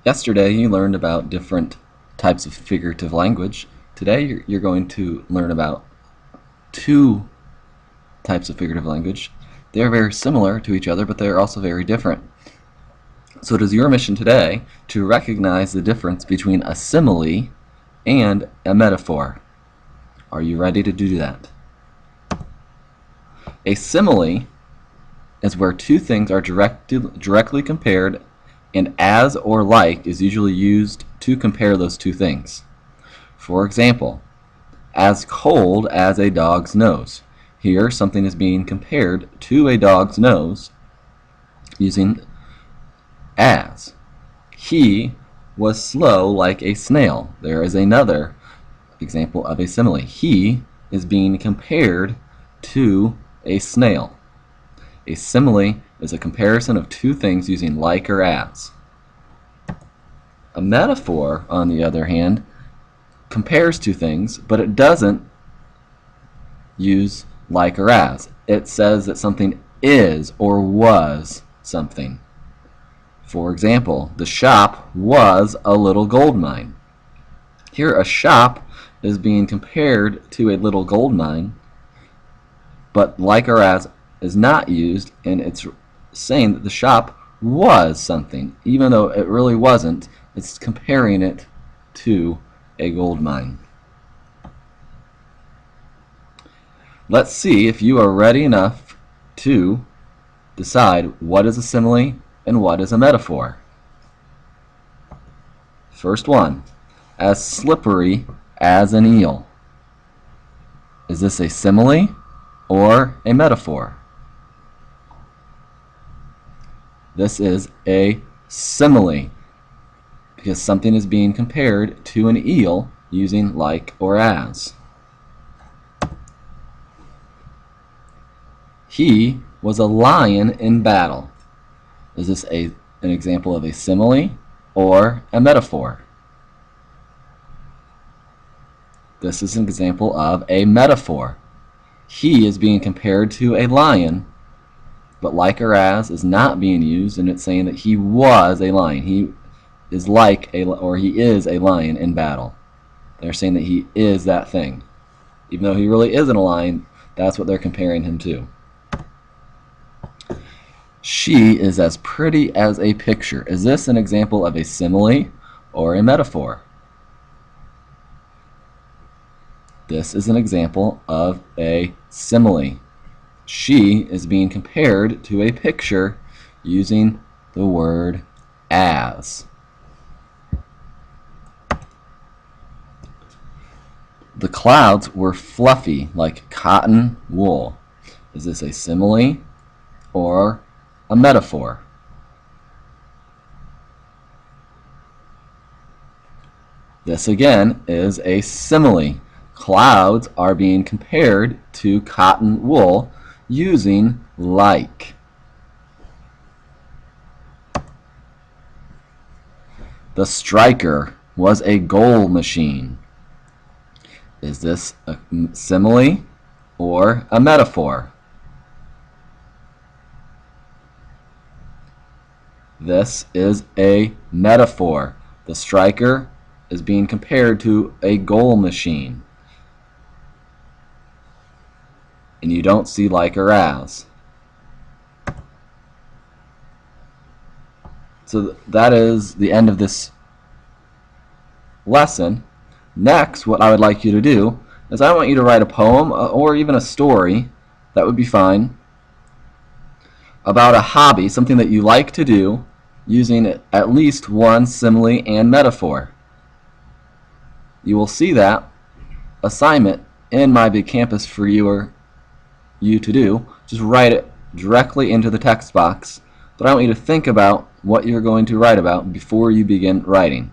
Yesterday you learned about different types of figurative language. Today you're going to learn about two types of figurative language. They are very similar to each other, but they are also very different. So it is your mission today to recognize the difference between a simile and a metaphor. Are you ready to do that? A simile is where two things are directly compared, and as or like is usually used to compare those two things. For example, as cold as a dog's nose. Here, something is being compared to a dog's nose using as. He was slow like a snail. There is another example of a simile. He is being compared to a snail. A simile is a comparison of two things using like or as. A metaphor, on the other hand, compares two things, but it doesn't use like or as. It says that something is or was something. For example, the shop was a little gold mine. Here, a shop is being compared to a little gold mine, but like or as is not used, and it's saying that the shop was something, even though it really wasn't. It's comparing it to a gold mine. Let's see if you are ready enough to decide what is a simile and what is a metaphor. First one, as slippery as an eel. Is this a simile or a metaphor? This is a simile because something is being compared to an eel using like or as. He was a lion in battle. Is this an example of a simile or a metaphor? This is an example of a metaphor. He is being compared to a lion, but like or as is not being used, and it's saying that he was a lion. He is like he is a lion in battle. They're saying that he is that thing. Even though he really isn't a lion, that's what they're comparing him to. She is as pretty as a picture. Is this an example of a simile or a metaphor? This is an example of a simile. She is being compared to a picture using the word as. The clouds were fluffy like cotton wool. Is this a simile or a metaphor? This again is a simile. Clouds are being compared to cotton wool using like. The striker was a goal machine. Is this a simile or a metaphor? This is a metaphor. The striker is being compared to a goal machine. And you don't see like or as. So that is the end of this lesson. Next, what I would like you to do is I want you to write a poem or even a story, that would be fine, about a hobby, something that you like to do, using at least one simile and metaphor. You will see that assignment in my big campus for you to do. Just write it directly into the text box, but I want you to think about what you're going to write about before you begin writing.